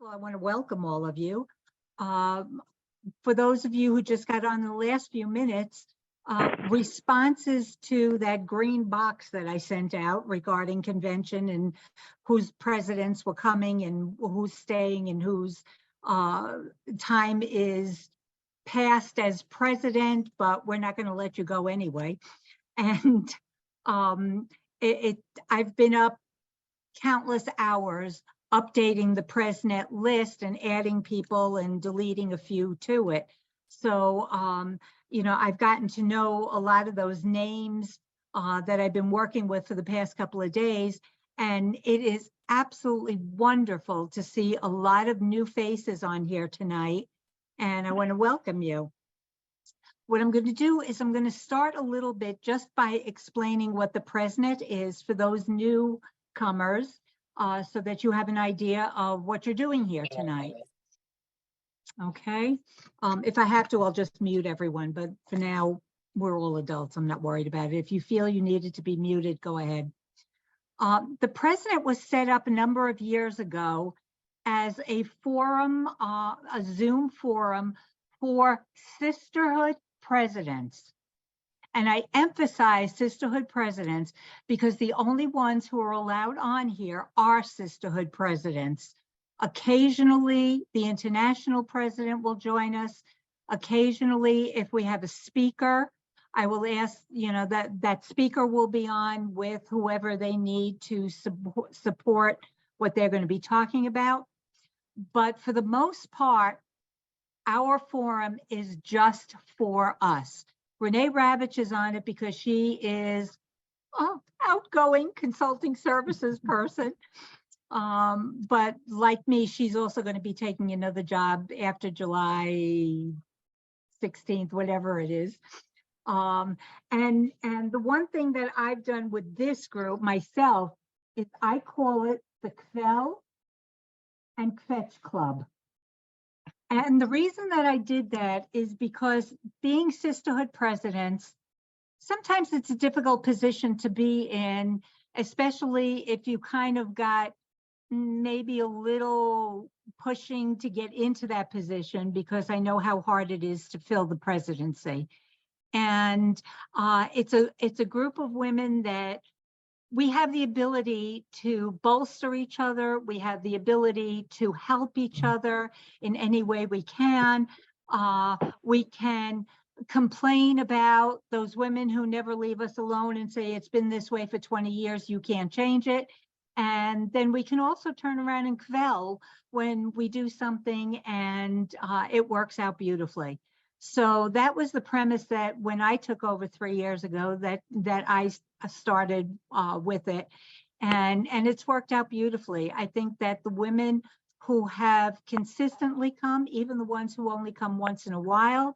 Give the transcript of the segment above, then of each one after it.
Well, I want to welcome all of you. For those of you who just got on the last few minutes, responses to that green box that I sent out regarding convention and whose presidents were coming and who's staying and whose time is passed as president, but we're not going to let you go anyway. And I've been up countless hours updating the PrezNet list and adding people and deleting a few to it. So, I've gotten to know a lot of those names that I've been working with for the past couple of days. And it is absolutely wonderful to see a lot of new faces on here tonight. And I want to welcome you. What I'm going to do is I'm going to start a little bit just by explaining what the PrezNet is for those newcomers, so that you have an idea of what you're doing here tonight. Okay. If I have to, I'll just mute everyone, but for now, we're all adults. I'm not worried about it. If you feel you needed to be muted, go ahead. The PrezNet was set up a number of years ago as a forum, a Zoom forum for sisterhood presidents. And I emphasize sisterhood presidents because the only ones who are allowed on here are sisterhood presidents. Occasionally, the international president will join us. Occasionally, if we have a speaker, I will ask, that speaker will be on with whoever they need to support what they're going to be talking about. But for the most part, our forum is just for us. Renee Ravitch is on it because she is outgoing consulting services person. But like me, she's also going to be taking another job after July 16th, whatever it is. And the one thing that I've done with this group myself is I call it the Kvel and Kvetch Club. And the reason that I did that is because being sisterhood presidents, sometimes it's a difficult position to be in, especially if you kind of got maybe a little pushing to get into that position, because I know how hard it is to fill the presidency. And it's a group of women that we have the ability to bolster each other. We have the ability to help each other in any way we can. We can complain about those women who never leave us alone and say, it's been this way for 20 years, you can't change it. And then we can also turn around and kvel when we do something and it works out beautifully. So that was the premise that when I took over 3 years ago, that I started with it, and it's worked out beautifully. I think that the women who have consistently come, even the ones who only come once in a while,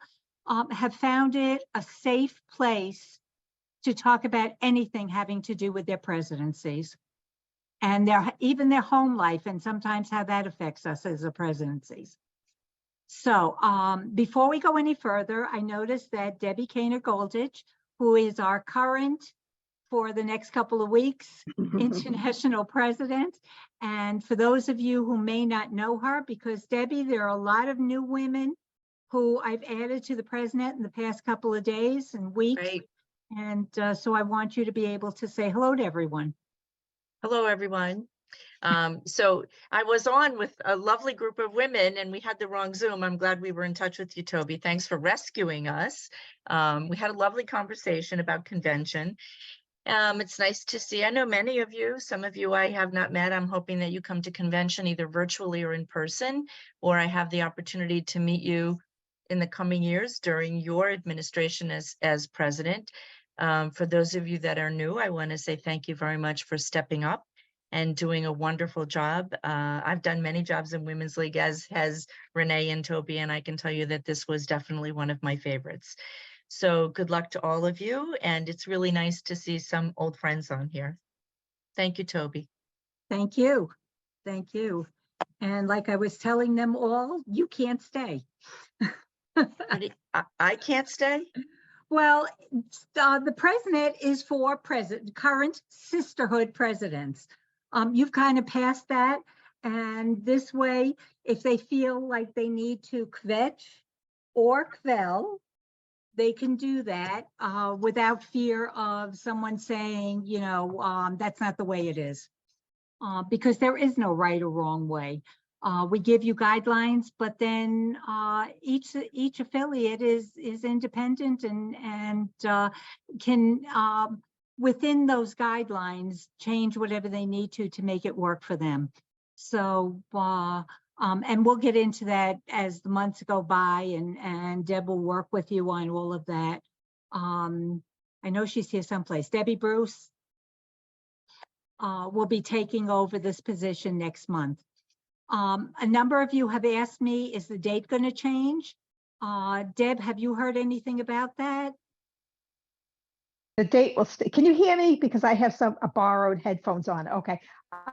have found it a safe place to talk about anything having to do with their presidencies and even their home life, and sometimes how that affects us as a presidencies. So before we go any further, I noticed that Debbie Kaner-Goldich, who is our current for the next couple of weeks, international president. And for those of you who may not know her, because Debbie, there are a lot of new women who I've added to the PrezNet in the past couple of days and weeks. Great. And so I want you to be able to say hello to everyone. Hello, everyone. So I was on with a lovely group of women and we had the wrong Zoom. I'm glad we were in touch with you, Toby. Thanks for rescuing us. We had a lovely conversation about convention. It's nice to see. I know many of you, some of you I have not met. I'm hoping that you come to convention either virtually or in person, or I have the opportunity to meet you in the coming years during your administration as president. For those of you that are new, I want to say thank you very much for stepping up and doing a wonderful job. I've done many jobs in Women's League, as has Renee and Toby, and I can tell you that this was definitely one of my favorites. So good luck to all of you, and it's really nice to see some old friends on here. Thank you, Toby. Thank you. Thank you. And like I was telling them all, you can't stay. I can't stay? Well, the PrezNet is for current sisterhood presidents. You've kind of passed that. And this way, if they feel like they need to kvetch or quell, they can do that without fear of someone saying, that's not the way it is. Because there is no right or wrong way. We give you guidelines, but then each affiliate is independent and can within those guidelines change whatever they need to make it work for them. So and we'll get into that as the months go by, and Deb will work with you on all of that. I know she's here someplace. Debbie Bruce will be taking over this position next month. A number of you have asked me, is the date going to change? Deb, have you heard anything about that? The date will stay. Can you hear me? Because I have some borrowed headphones on. Okay.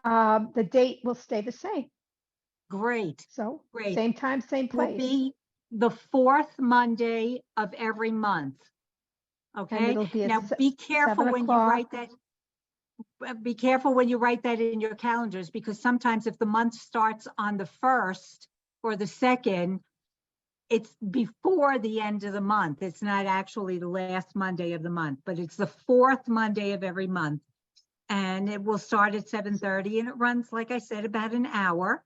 The date will stay the same. Great. So Great. same time, same Will place. be the fourth Monday of every month. Okay. it'll be at Now be careful 7 when you o'clock. write that. Be careful when you write that in your calendars, because sometimes if the month starts on the 1st or the 2nd, it's before the end of the month. It's not actually the last Monday of the month, but it's the 4th Monday of every month. And it will start at 7:30 and it runs, like I said, about an hour.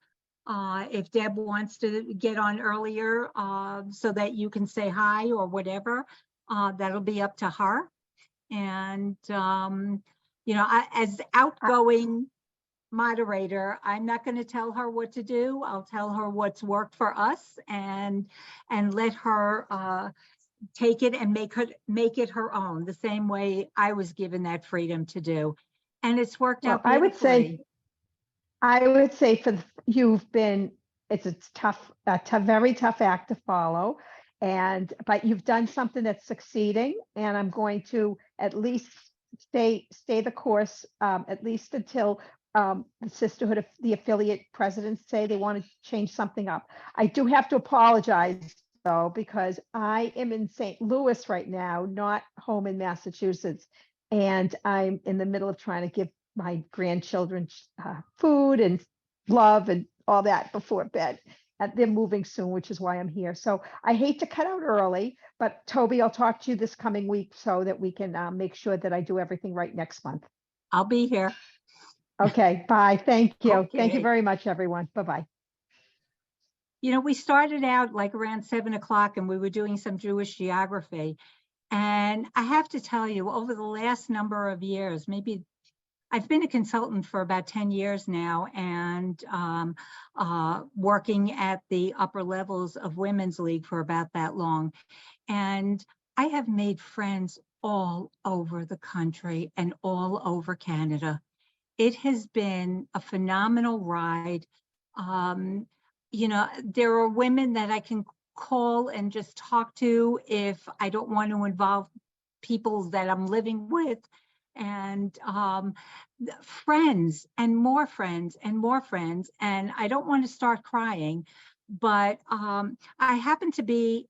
If Deb wants to get on earlier so that you can say hi or whatever, that'll be up to her. And as outgoing moderator, I'm not going to tell her what to do. I'll tell her what's worked for us and let her take it and make it her own, the same way I was given that freedom to do. And it's worked out beautifully. I would say you've been, it's tough, very tough act to follow. But you've done something that's succeeding, and I'm going to at least stay the course, at least until the Sisterhood of the affiliate presidents say they want to change something up. I do have to apologize though, because I am in St. Louis right now, not home in Massachusetts. And I'm in the middle of trying to give my grandchildren food and love and all that before bed. And they're moving soon, which is why I'm here. So I hate to cut out early, but Toby, I'll talk to you this coming week so that we can make sure that I do everything right next month. I'll be here. Okay, bye. Thank you. Okay. Thank you very much, everyone. Bye-bye. We started out like around 7 o'clock and we were doing some Jewish geography. And I have to tell you, over the last number of years, maybe I've been a consultant for about 10 years now, and working at the upper levels of Women's League for about that long. And I have made friends all over the country and all over Canada. It has been a phenomenal ride. There are women that I can call and just talk to if I don't want to involve people that I'm living with, and friends and more friends and more friends. And I don't want to start crying, but I happen to be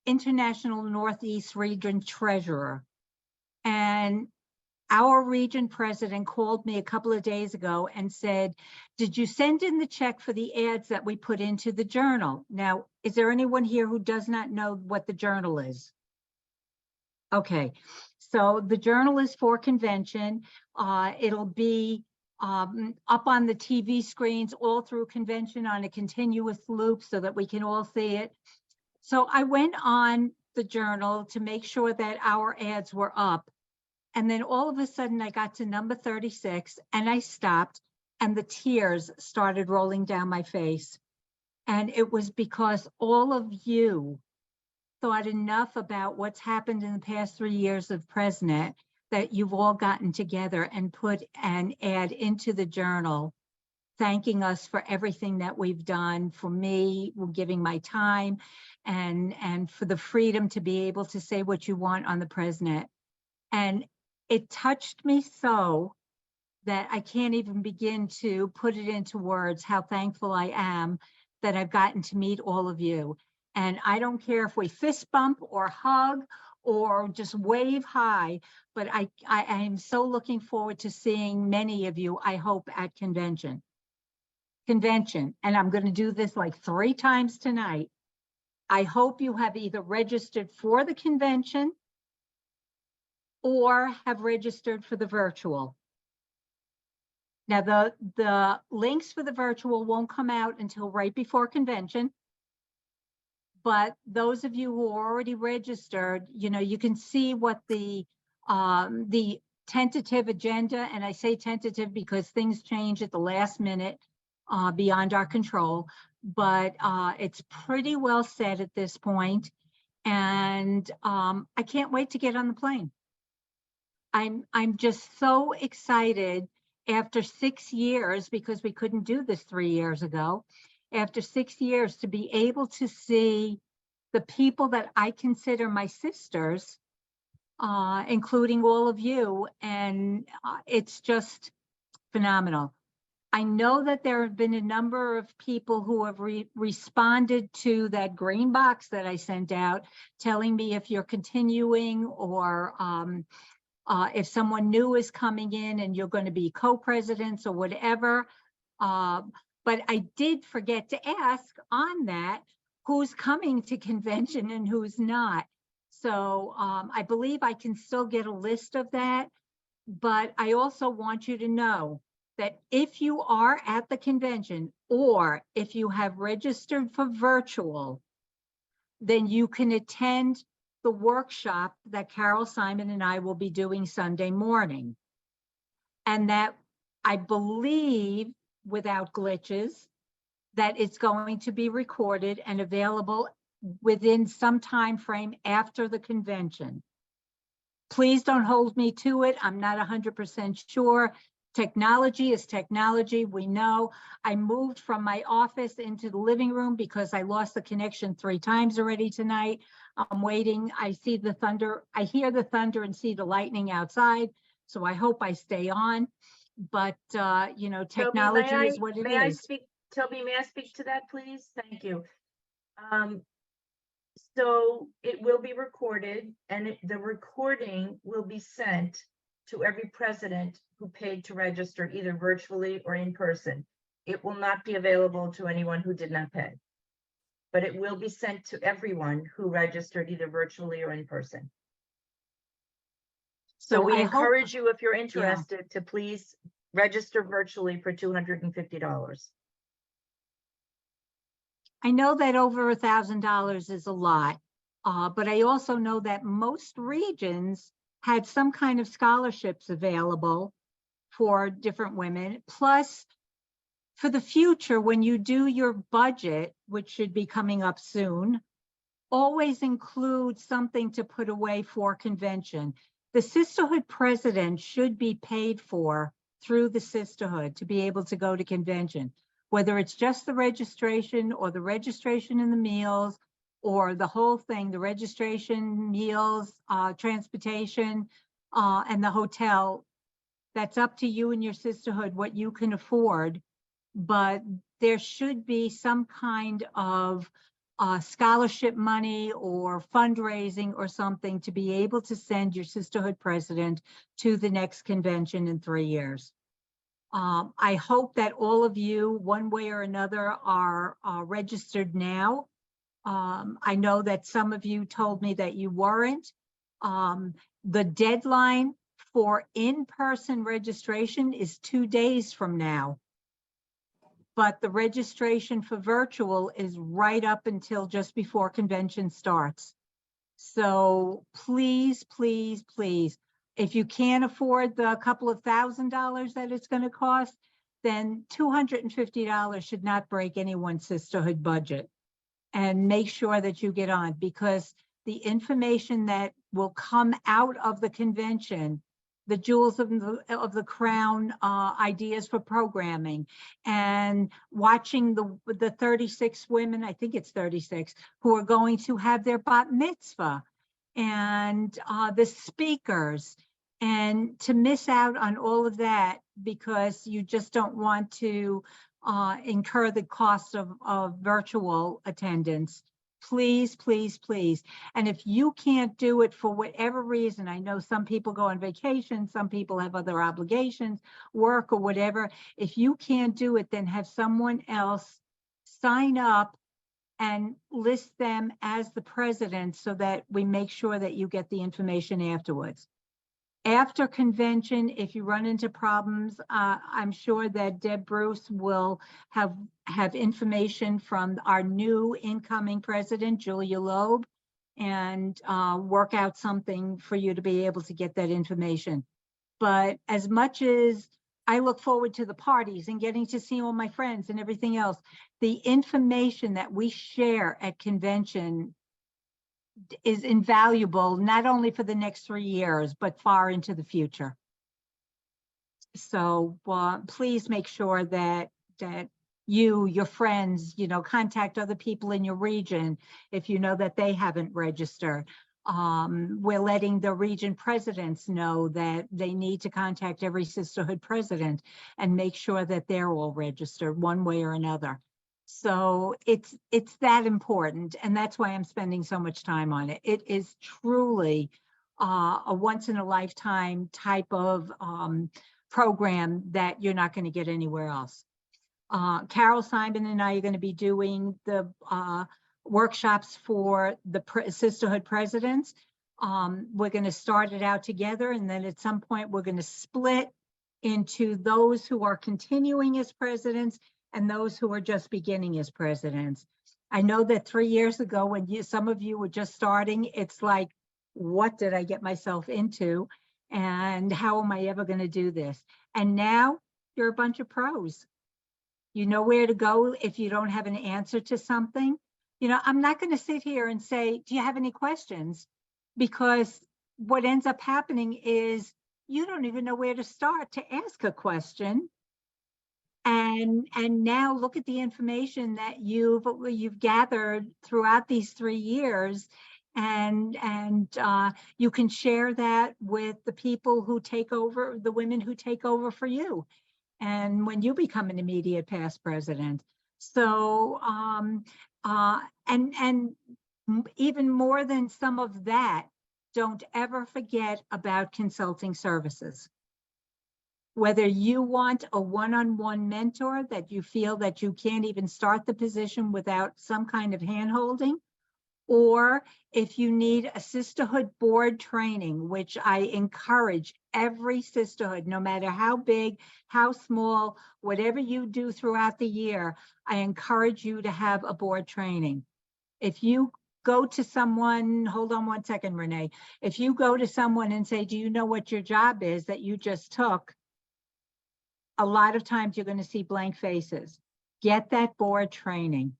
International Northeast Region Treasurer. And our region president called me a couple of days ago and said, did you send in the check for the ads that we put into the journal? Now, is there anyone here who does not know what the journal is? Okay, so the journal is for convention. It'll be up on the TV screens all through convention on a continuous loop so that we can all see it. So I went on the journal to make sure that our ads were up. And then all of a sudden I got to number 36 and I stopped and the tears started rolling down my face. And it was because all of you thought enough about what's happened in the past 3 years of PrezNet that you've all gotten together and put an ad into the journal, thanking us for everything that we've done, for me, giving my time, and for the freedom to be able to say what you want on the PrezNet. And it touched me so that I can't even begin to put it into words how thankful I am that I've gotten to meet all of you. And I don't care if we fist bump or hug or just wave hi, but I am so looking forward to seeing many of you, I hope, at convention. convention, and I'm going to do this like 3 times tonight. I hope you have either registered for the convention or have registered for the virtual. Now, the links for the virtual won't come out until right before convention. But those of you who are already registered, you know, you can see what the tentative agenda, and I say tentative because things change at the last minute beyond our control, but it's pretty well set at this point. And I can't wait to get on the plane. I'm just so excited after 6 years, because we couldn't do this 3 years ago, after 6 years to be able to see the people that I consider my sisters, including all of you, and it's just phenomenal. I know that there have been a number of people who have responded to that green box that I sent out, telling me if you're continuing or if someone new is coming in and you're going to be co-presidents or whatever. But I did forget to ask on that, who's coming to convention and who's not. So I believe I can still get a list of that. But I also want you to know that if you are at the convention or if you have registered for virtual, then you can attend the workshop that Carol Simon and I will be doing Sunday morning. And that, I believe, without glitches, that it's going to be recorded and available within some time frame after the convention. Please don't hold me to it. I'm not 100% sure. Technology is technology. We know. I moved from my office into the living room because I lost the connection 3 times already tonight. I'm waiting. I see the thunder. I hear the thunder and see the lightning outside. So I hope I stay on. But, you know, technology Toby, is what it may I is. speak, Toby, may I speak to that, please? Thank you. So it will be recorded, and the recording will be sent to every president who paid to register, either virtually or in person. It will not be available to anyone who did not pay, but it will be sent to everyone who registered either virtually or in person. So we encourage you, if you're interested, to please register virtually for $250. I know that over $1,000 is a lot, but I also know that most regions had some kind of scholarships available for different women. Plus, for the future, when you do your budget, which should be coming up soon, always include something to put away for convention. The sisterhood president should be paid for through the sisterhood to be able to go to convention, whether it's just the registration or the registration and the meals or the whole thing, the registration, meals, transportation, and the hotel. That's up to you and your sisterhood what you can afford, but there should be some kind of scholarship money or fundraising or something to be able to send your sisterhood president to the next convention in 3 years. I hope that all of you, one way or another, are registered now. I know that some of you told me that you weren't. The deadline for in-person registration is 2 days from now. But the registration for virtual is right up until just before convention starts. So please, please, please, if you can't afford the couple of $1,000s that it's going to cost, then $250 should not break anyone's sisterhood budget. And make sure that you get on, because the information that will come out of the convention, the jewels of the crown, ideas for programming, and watching the 36 women, I think it's 36, who are going to have their bat mitzvah, and the speakers, and to miss out on all of that because you just don't want to incur the cost of virtual attendance. Please, please, please. And if you can't do it for whatever reason, I know some people go on vacation, some people have other obligations, work or whatever. If you can't do it, then have someone else sign up and list them as the president so that we make sure that you get the information afterwards. After convention, if you run into problems, I'm sure that Deb Bruce will have information from our new incoming president, Julia Loeb, and work out something for you to be able to get that information. But as much as I look forward to the parties and getting to see all my friends and everything else, the information that we share at convention is invaluable, not only for the next 3 years, but far into the future. So please make sure that you, your friends, contact other people in your region if you know that they haven't registered. We're letting the region presidents know that they need to contact every sisterhood president and make sure that they're all registered one way or another. So it's that important, and that's why I'm spending so much time on it. It is truly a once in a lifetime type of program that you're not going to get anywhere else. Carol Simon and I are going to be doing the workshops for the sisterhood presidents. We're going to start it out together, and then at some point we're going to split into those who are continuing as presidents and those who are just beginning as presidents. I know that 3 years ago, when some of you were just starting, it's like, what did I get myself into? And how am I ever going to do this? And now you're a bunch of pros. You know where to go if you don't have an answer to something. I'm not going to sit here and say, do you have any questions? Because what ends up happening is you don't even know where to start to ask a question. And now look at the information that you've gathered throughout these 3 years, and you can share that with the people who take over, the women who take over for you, and when you become an immediate past president. So and even more than some of that, don't ever forget about consulting services. Whether you want a one-on-one mentor that you feel that you can't even start the position without some kind of handholding, or if you need a sisterhood board training, which I encourage every sisterhood, no matter how big, how small, whatever you do throughout the year, I encourage you to have a board training. If you go to someone, hold on one second, Renee. If you go to someone and say, do you know what your job is that you just took? A lot of times you're going to see blank faces. Get that board training.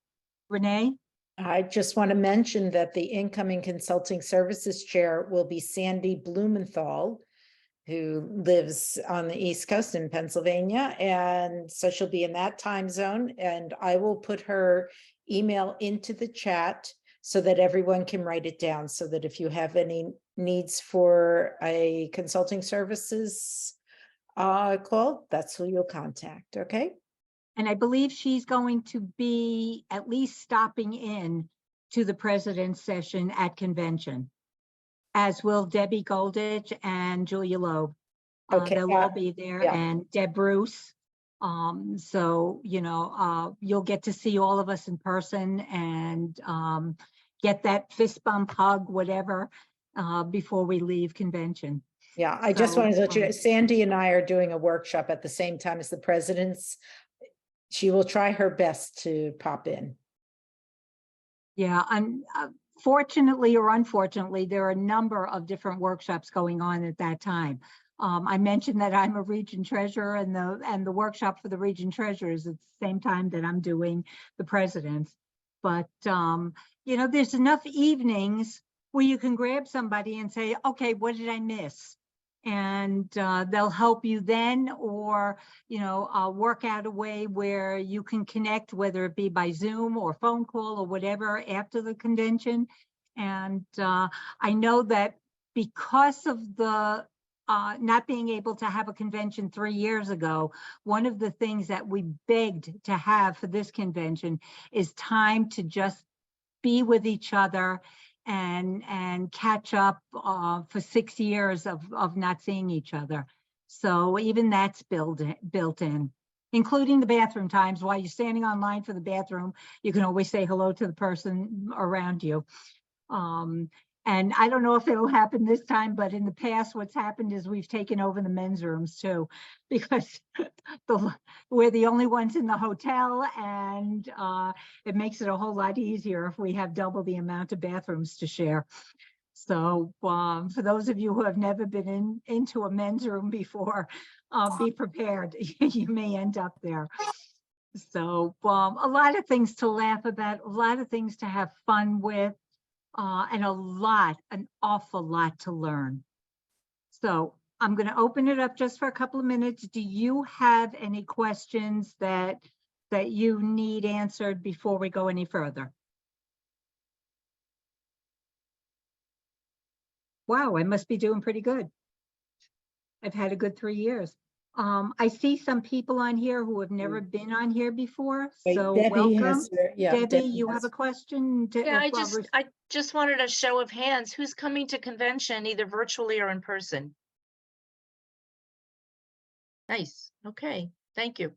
Renee? I just want to mention that the incoming consulting services chair will be Sandy Blumenthal, who lives on the East Coast in Pennsylvania. And so she'll be in that time zone. And I will put her email into the chat so that everyone can write it down, so that if you have any needs for a consulting services call, that's who you'll contact. Okay. And I believe she's going to be at least stopping in to the president's session at convention, as will Debbie Goldich and Julia Loeb. Okay. They'll all be there, yeah. and Deb Bruce. So, you'll get to see all of us in person and get that fist bump, hug, whatever, before we leave convention. Yeah, I just So, wanted to let you know, Sandy and I are doing a workshop at the same time as the presidents. She will try her best to pop in. Yeah, fortunately or unfortunately, there are a number of different workshops going on at that time. I mentioned that I'm a region treasurer, and the workshop for the region treasurers at the same time that I'm doing the presidents. But there's enough evenings where you can grab somebody and say, okay, what did I miss? And they'll help you then, or work out a way where you can connect, whether it be by Zoom or phone call or whatever, after the convention. And I know that because of the not being able to have a convention 3 years ago, one of the things that we begged to have for this convention is time to just be with each other and catch up for 6 years of not seeing each other. So even that's built in, including the bathroom times. While you're standing online for the bathroom, you can always say hello to the person around you. And I don't know if it'll happen this time, but in the past, what's happened is we've taken over the men's rooms too, because we're the only ones in the hotel, and it makes it a whole lot easier if we have double the amount of bathrooms to share. So for those of you who have never been into a men's room before, be prepared. You may end up there. So a lot of things to laugh about, a lot of things to have fun with. And an awful lot to learn. So I'm going to open it up just for a couple of minutes. Do you have any questions that you need answered before we go any further? Wow, I must be doing pretty good. I've had a good 3 years. I see some people on here who have never been on here before, Wait, so Debbie welcome. has yeah, Debbie, you has- have a question? Yeah, I just wanted a show of hands. Who's coming to convention, either virtually or in person? Nice. Okay, thank you.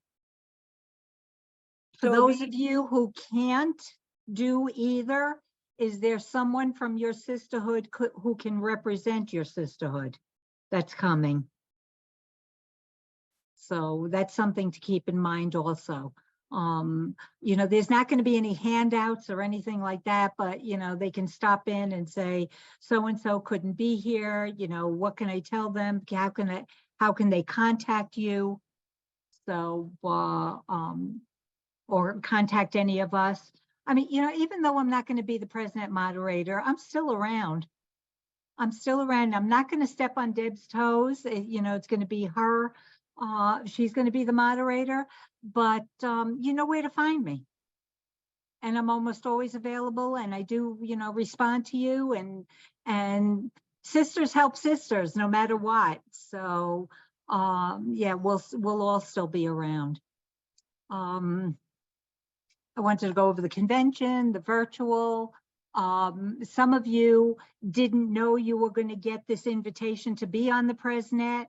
For those of you who can't do either, is there someone from your sisterhood who can represent your sisterhood that's coming? So that's something to keep in mind also. You know, there's not going to be any handouts or anything like that, but, you know, they can stop in and say, so-and-so couldn't be here. You know, what can I tell them? How can they contact you? So, or contact any of us. I mean, you know, even though I'm not going to be the PrezNet moderator, I'm still around. I'm still around. I'm not going to step on Deb's toes. You know, it's going to be her. She's going to be the moderator, but you know where to find me. And I'm almost always available, and I do, you know, respond to you, and sisters help sisters no matter what. So yeah, we'll all still be around. I wanted to go over the convention, the virtual. Some of you didn't know you were going to get this invitation to be on the PrezNet.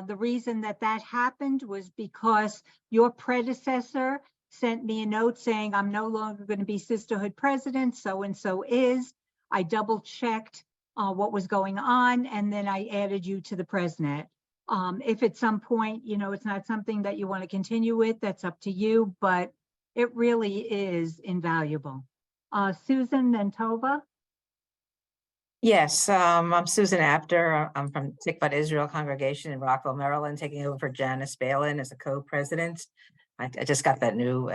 The reason that happened was because your predecessor sent me a note saying, I'm no longer going to be sisterhood president, so-and-so is. I double checked what was going on, and then I added you to the PrezNet. If at some point, you know, it's not something that you want to continue with, that's up to you, but it really is invaluable. Susan and Tova? Yes, I'm Susan Apter. I'm from Tikvat Israel Congregation in Rockville, Maryland, taking over for Janice Balin as a co-president. I just got that new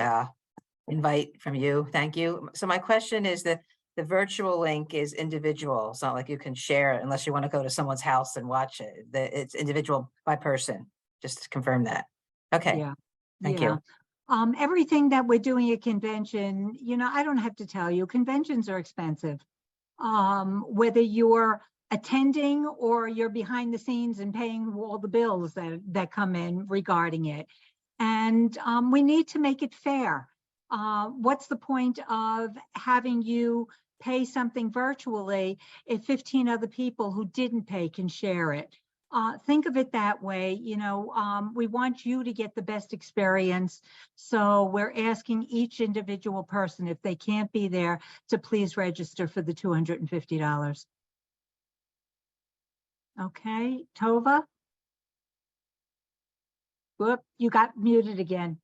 invite from you. Thank you. So my question is that the virtual link is individual. It's not like you can share it unless you want to go to someone's house and watch it. It's individual by person, just to confirm that. Okay, Yeah. thank you. Everything that we're doing at convention, you know, I don't have to tell you, conventions are expensive. Whether you're attending or you're behind the scenes and paying all the bills that come in regarding it. And we need to make it fair. What's the point of having you pay something virtually if 15 other people who didn't pay can share it? Think of it that way. You know, we want you to get the best experience. So we're asking each individual person, if they can't be there, to please register for the $250. Okay, Tova? Whoop, you got muted again.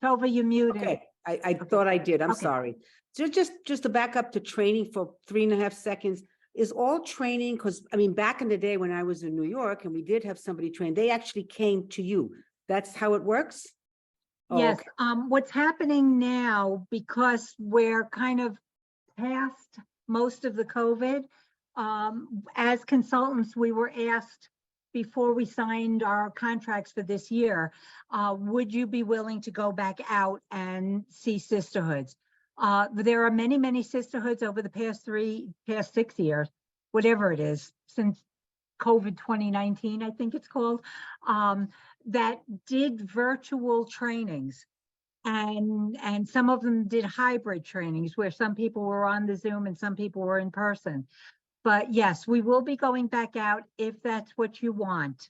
Tova, you muted. Okay, I thought I did. I'm Okay. sorry. So just to back up to training for 3.5 seconds, is all training, because I mean, back in the day when I was in New York and we did have somebody train, they actually came to you. That's how it works? Oh, Yes, okay. what's happening now, because we're kind of past most of the COVID, as consultants, we were asked before we signed our contracts for this year, would you be willing to go back out and see sisterhoods? There are many, many sisterhoods over the past 6 years, whatever it is, since COVID 2019, I think it's called, that did virtual trainings. And some of them did hybrid trainings where some people were on the Zoom and some people were in person. But yes, we will be going back out if that's what you want.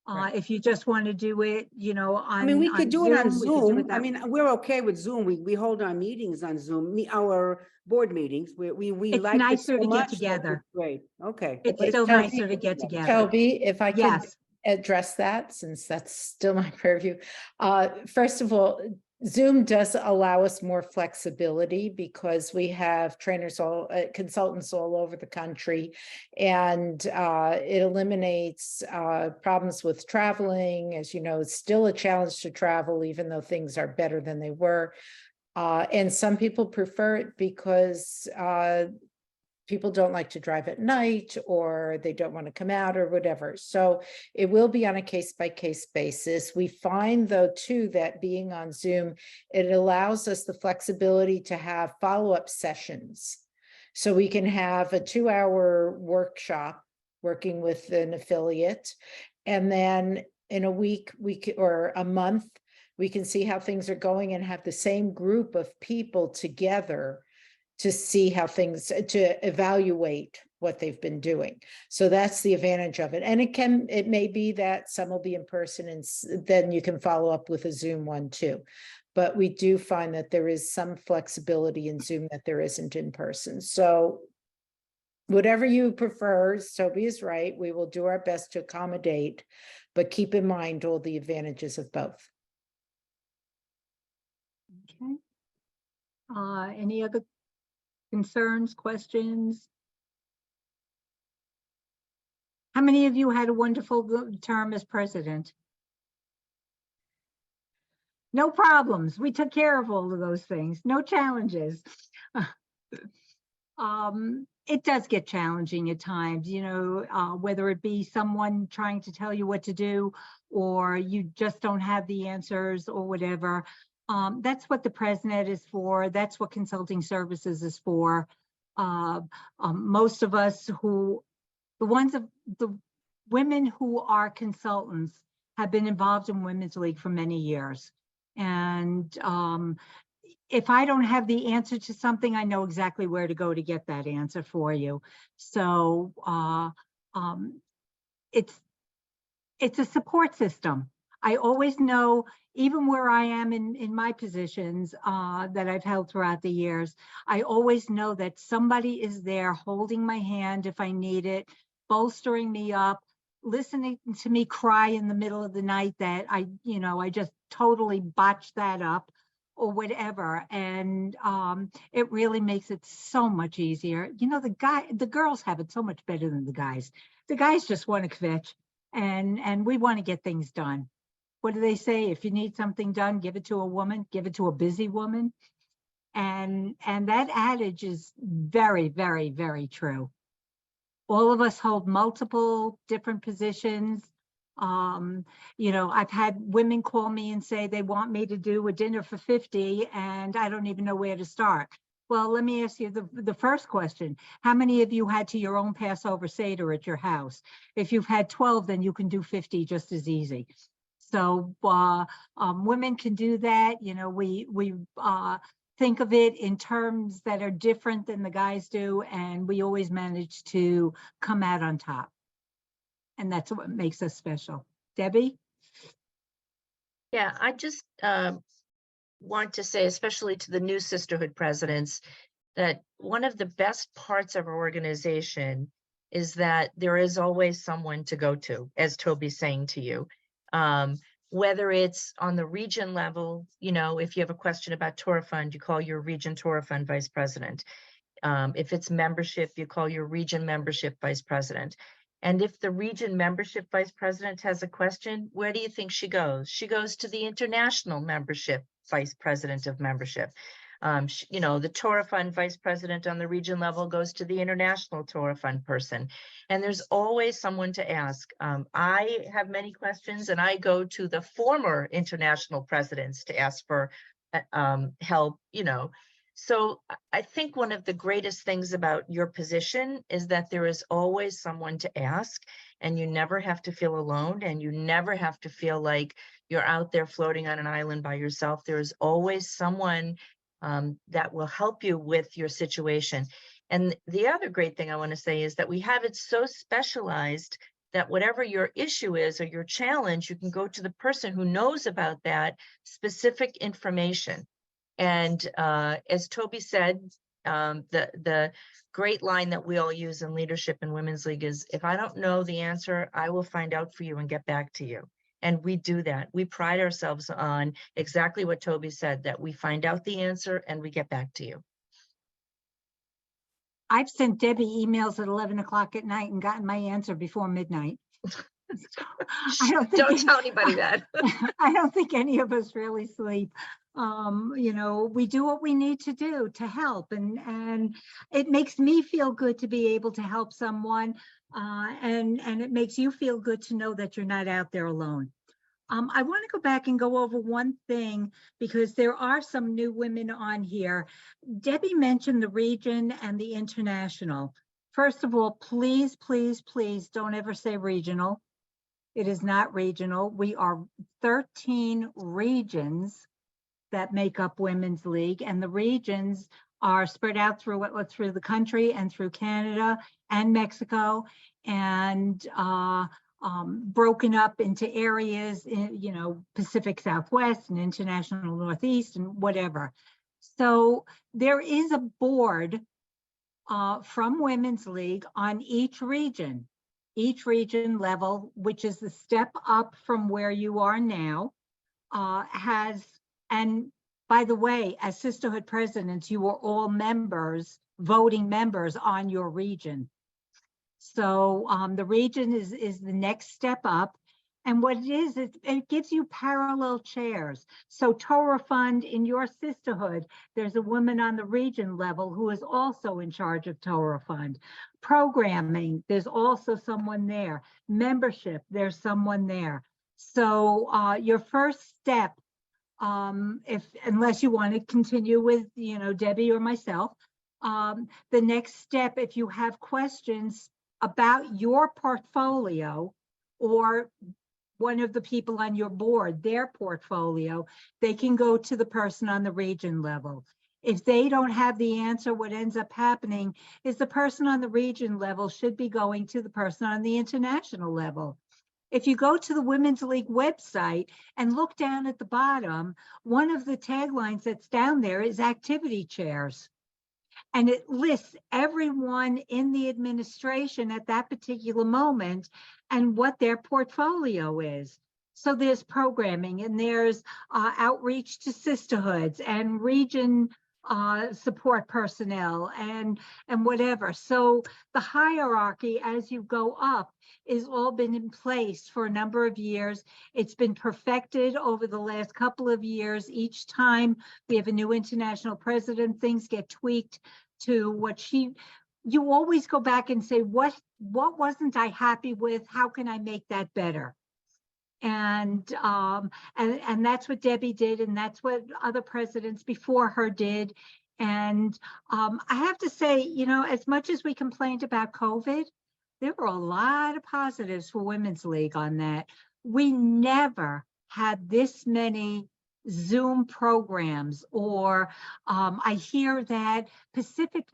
Right. If you just want to do it, you know, on. I mean, we could do it on we could do Zoom. it I that mean, way. we're okay with Zoom. We hold our meetings on Zoom, our board meetings. We It's like it nicer so to get much that together. it's great. Okay. It's But still Toby- nicer to get together. Toby, if I could Yes, address that, since that's still my purview. First of all, Zoom does allow us more flexibility because we have trainers consultants all over the country. And it eliminates problems with traveling. As you know, it's still a challenge to travel, even though things are better than they were. And some people prefer it because people don't like to drive at night, or they don't want to come out, or whatever. So it will be on a case-by-case basis. We find, though, too, that being on Zoom, it allows us the flexibility to have follow-up sessions. So we can have a 2-hour workshop working with an affiliate, and then in a week, or a month, we can see how things are going and have the same group of people together to see how things, to evaluate what they've been doing. So that's the advantage of it. And it may be that some will be in person, and then you can follow up with a Zoom one too. But we do find that there is some flexibility in Zoom that there isn't in person. So whatever you prefer, Toby is right. We will do our best to accommodate, but keep in mind all the advantages of both. okay. Any other concerns, questions? How many of you had a wonderful term as president? No problems. We took care of all of those things. No challenges. It does get challenging at times, you know, whether it be someone trying to tell you what to do, or you just don't have the answers or whatever. That's what the PrezNet is for. That's what consulting services is for. Most of us the women who are consultants have been involved in Women's League for many years. And if I don't have the answer to something, I know exactly where to go to get that answer for you. So it's a support system. I always know, even where I am in my positions that I've held throughout the years, I always know that somebody is there holding my hand if I need it, bolstering me up, listening to me cry in the middle of the night that I just totally botched that up or whatever. And it really makes it so much easier. You know, the girls have it so much better than the guys. The guys just want to kvetch, and we want to get things done. What do they say? If you need something done, give it to a woman, give it to a busy woman. And that adage is very, very, very true. All of us hold multiple different positions. You know, I've had women call me and say they want me to do a dinner for 50 and I don't even know where to start. Well, let me ask you the first question. How many of you had to your own Passover Seder at your house? If you've had 12, then you can do 50 just as easy. So women can do that. You know, we think of it in terms that are different than the guys do, and we always manage to come out on top. And that's what makes us special. Debbie? Yeah, I just want to say, especially to the new sisterhood presidents, that one of the best parts of our organization is that there is always someone to go to, as Toby's saying to you. Whether it's on the region level, you know, if you have a question about Torah Fund, you call your region Torah Fund vice president. If it's membership, you call your region membership vice president. And if the region membership vice president has a question, where do you think she goes? She goes to the international membership vice president of membership. You know, the Torah Fund vice president on the region level goes to the international Torah Fund person. And there's always someone to ask. I have many questions, and I go to the former international presidents to ask for help, you know. So I think one of the greatest things about your position is that there is always someone to ask, and you never have to feel alone, and you never have to feel like you're out there floating on an island by yourself. There is always someone that will help you with your situation. And the other great thing I want to say is that we have it so specialized that whatever your issue is or your challenge, you can go to the person who knows about that specific information. And as Toby said, the great line that we all use in leadership in Women's League is, if I don't know the answer, I will find out for you and get back to you. And we do that. We pride ourselves on exactly what Toby said, that we find out the answer and we get back to you. I've sent Debbie emails at 11 o'clock at night and gotten my answer before midnight. Don't tell anybody that. I don't think any of us really sleep. You know, we do what we need to do to help, and it makes me feel good to be able to help someone, and it makes you feel good to know that you're not out there alone. I want to go back and go over one thing, because there are some new women on here. Debbie mentioned the region and the international. First of all, please, please, please don't ever say regional. It is not regional. We are 13 regions that make up Women's League, and the regions are spread out through the country and through Canada and Mexico, and broken up into areas in, you know, Pacific Southwest and International Northeast and whatever. So there is a board from Women's League on each region level, which is the step up from where you are now, and by the way, as sisterhood presidents, you are all members, voting members on your region. So the region is the next step up. And what it is, it gives you parallel chairs. So Torah Fund, in your sisterhood, there's a woman on the region level who is also in charge of Torah Fund. Programming, there's also someone there. Membership, there's someone there. So your first step, unless you want to continue with, you know, Debbie or myself, the next step, if you have questions about your portfolio or one of the people on your board, their portfolio, they can go to the person on the region level. If they don't have the answer, what ends up happening is the person on the region level should be going to the person on the international level. If you go to the Women's League website and look down at the bottom, one of the taglines that's down there is activity chairs. And it lists everyone in the administration at that particular moment and what their portfolio is. So there's programming, and there's outreach to sisterhoods and region support personnel and whatever. So the hierarchy as you go up is all been in place for a number of years. It's been perfected over the last couple of years. Each time we have a new international president, things get tweaked to what you always go back and say, what wasn't I happy with? How can I make that better? And that's what Debbie did, and that's what other presidents before her did. And I have to say, you know, as much as we complained about COVID, there were a lot of positives for Women's League on that. We never had this many Zoom programs, or I hear that Pacific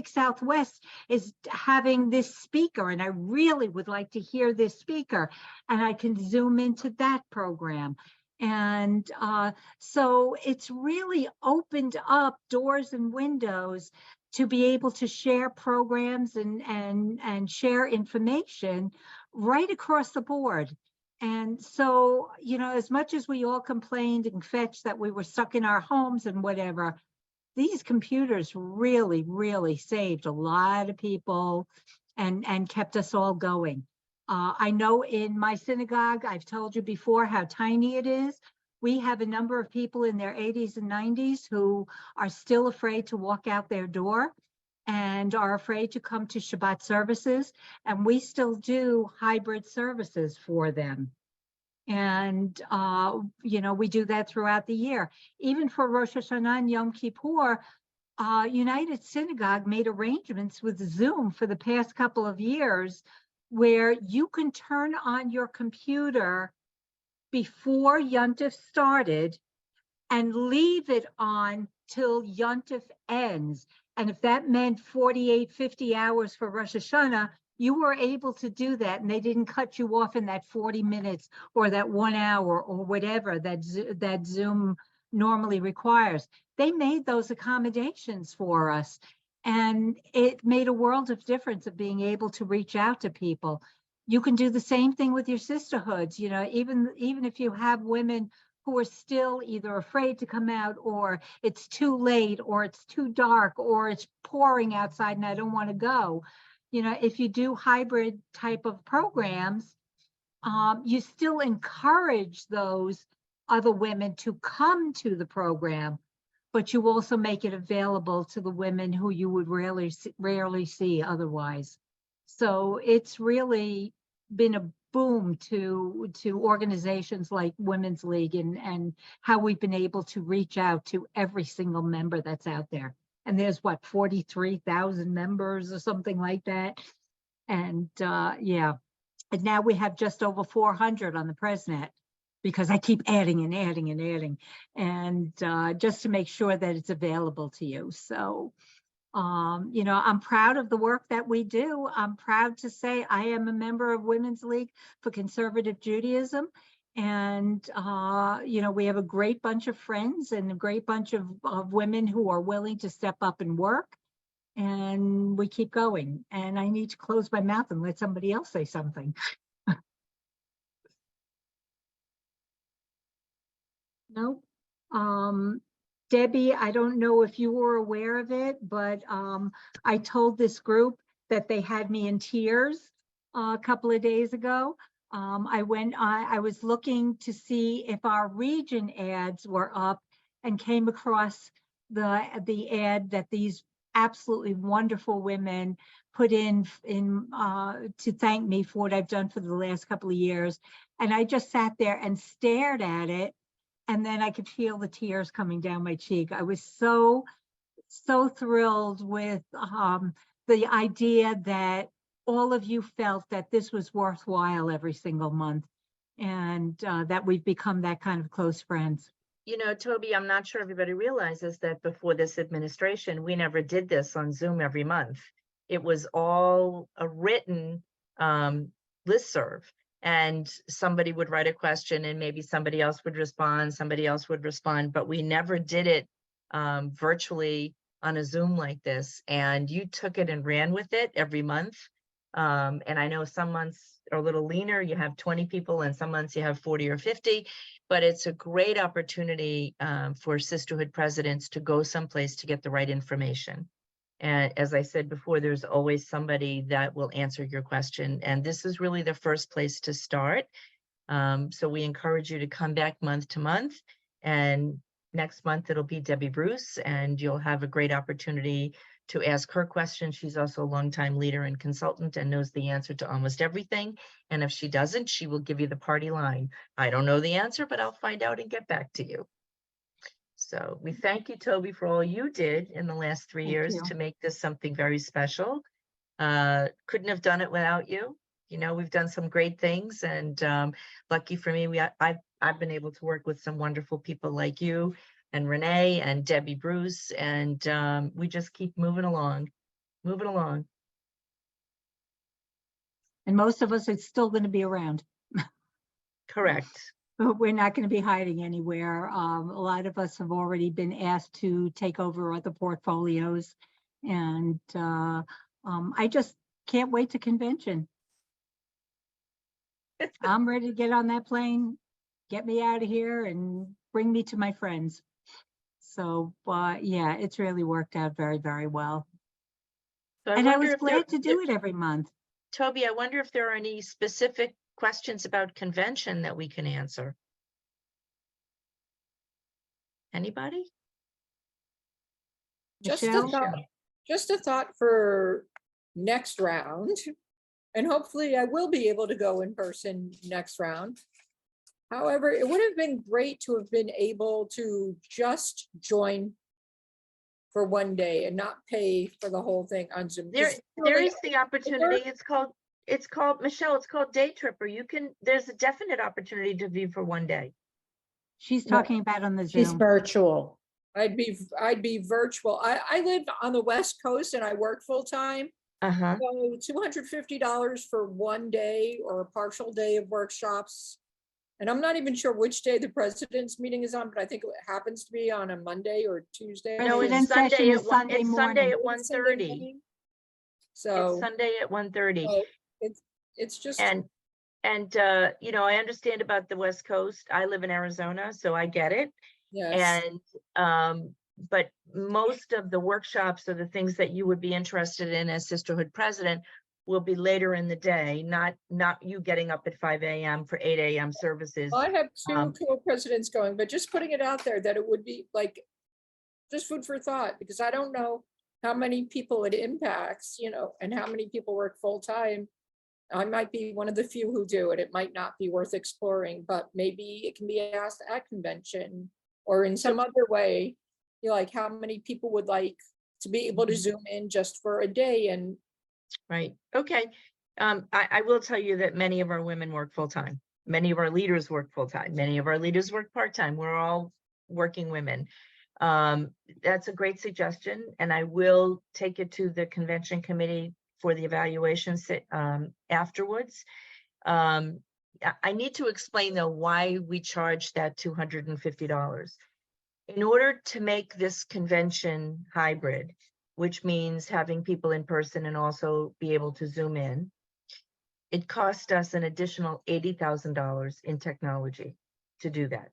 Southwest is having this speaker, and I really would like to hear this speaker, and I can Zoom into that program. And so it's really opened up doors and windows to be able to share programs and share information right across the board. And so, you know, as much as we all complained and fetched that we were stuck in our homes and whatever, these computers really, really saved a lot of people and kept us all going. I know in my synagogue, I've told you before how tiny it is. We have a number of people in their 80s and 90s who are still afraid to walk out their door and are afraid to come to Shabbat services, and we still do hybrid services for them. And, we do that throughout the year. Even for Rosh Hashanah and Yom Kippur, United Synagogue made arrangements with Zoom for the past couple of years where you can turn on your computer before Yontif started and leave it on till Yontif ends. And if that meant 48, 50 hours for Rosh Hashanah, you were able to do that, and they didn't cut you off in that 40 minutes or that 1 hour or whatever that Zoom normally requires. They made those accommodations for us, and it made a world of difference of being able to reach out to people. You can do the same thing with your sisterhoods, even if you have women who are still either afraid to come out, or it's too late, or it's too dark, or it's pouring outside and I don't want to go. If you do hybrid type of programs, you still encourage those other women to come to the program, but you also make it available to the women who you would rarely see otherwise. So it's really been a boom to organizations like Women's League and how we've been able to reach out to every single member that's out there. And there's 43,000 members or something like that. And yeah, and now we have just over 400 on the PrezNet, because I keep adding and adding and adding, and just to make sure that it's available to you. So, I'm proud of the work that we do. I'm proud to say I am a member of Women's League for Conservative Judaism. And, we have a great bunch of friends and a great bunch of women who are willing to step up and work. And we keep going. And I need to close my mouth and let somebody else say something. No. Debbie, I don't know if you were aware of it, but I told this group that they had me in tears a couple of days ago. I was looking to see if our region ads were up and came across the ad that these absolutely wonderful women put in to thank me for what I've done for the last couple of years. And I just sat there and stared at it. And then I could feel the tears coming down my cheek. I was so thrilled with the idea that all of you felt that this was worthwhile every single month, and that we've become that kind of close friends. Toby, I'm not sure everybody realizes that before this administration, we never did this on Zoom every month. It was all a written listserv. And somebody would write a question and maybe somebody else would respond, but we never did it virtually on a Zoom like this. And you took it and ran with it every month. And I know some months are a little leaner, you have 20 people, and some months you have 40 or 50, but it's a great opportunity for sisterhood presidents to go someplace to get the right information. And as I said before, there's always somebody that will answer your question. And this is really the first place to start. So we encourage you to come back month to month. And next month, it'll be Debbie Bruce, and you'll have a great opportunity to ask her questions. She's also a longtime leader and consultant and knows the answer to almost everything. And if she doesn't, she will give you the party line. I don't know the answer, but I'll find out and get back to you. So we thank you, Toby, for all you did in the last 3 years to make this something very special. Couldn't have done it without you. We've done some great things, and lucky for me, I've been able to work with some wonderful people like you and Renee and Debbie Bruce, and we just keep moving along. And most of us are still going to be around. Correct. We're not going to be hiding anywhere. A lot of us have already been asked to take over other portfolios, and I just can't wait to convention. I'm ready to get on that plane, get me out of here, and bring me to my friends. So, yeah, it's really worked out very, very well. So and I was glad to do it every month. Toby, I wonder if there are any specific questions about convention that we can answer. Anybody? Just Michelle? a thought for next round. And hopefully I will be able to go in person next round. However, it would have been great to have been able to just join for one day and not pay for the whole thing on Zoom. 'Cause There really, is the opportunity. It's called, Michelle, it's called Day Tripper. There's a definite opportunity to view for one day. She's No, talking about on the She's Zoom. virtual. I'd be virtual. I live on the West Coast and I work full time. Uh-huh. So $250 for one day or a partial day of workshops. And I'm not even sure which day the president's meeting is on, but I think it happens to be on a Monday or Tuesday. No, President's it's Sunday session at is Sunday it's Sunday morning. at It's Sunday 1:30. morning. It's So Sunday at 1:30. so it's just, And you know, I understand about the West Coast. I live in Arizona, so I get it. yes. And but most of the workshops or the things that you would be interested in as sisterhood president will be later in the day, not you getting up at 5 a.m. for 8 a.m. services. I have two Um, co-presidents going, but just putting it out there that it would be like just food for thought, because I don't know how many people it impacts, you know, and how many people work full time. I might be one of the few who do it. It might not be worth exploring, but maybe it can be asked at convention or in some other way. You know, like how many people would like to be able to Zoom in just for a day and Right. Okay. I will tell you that many of our women work full time. Many of our leaders work full time. Many of our leaders work part time. We're all working women. That's a great suggestion, and I will take it to the convention committee for the evaluation afterwards. I need to explain though why we charge that $250. In order to make this convention hybrid, which means having people in person and also be able to Zoom in, it cost us an additional $80,000 in technology to do that.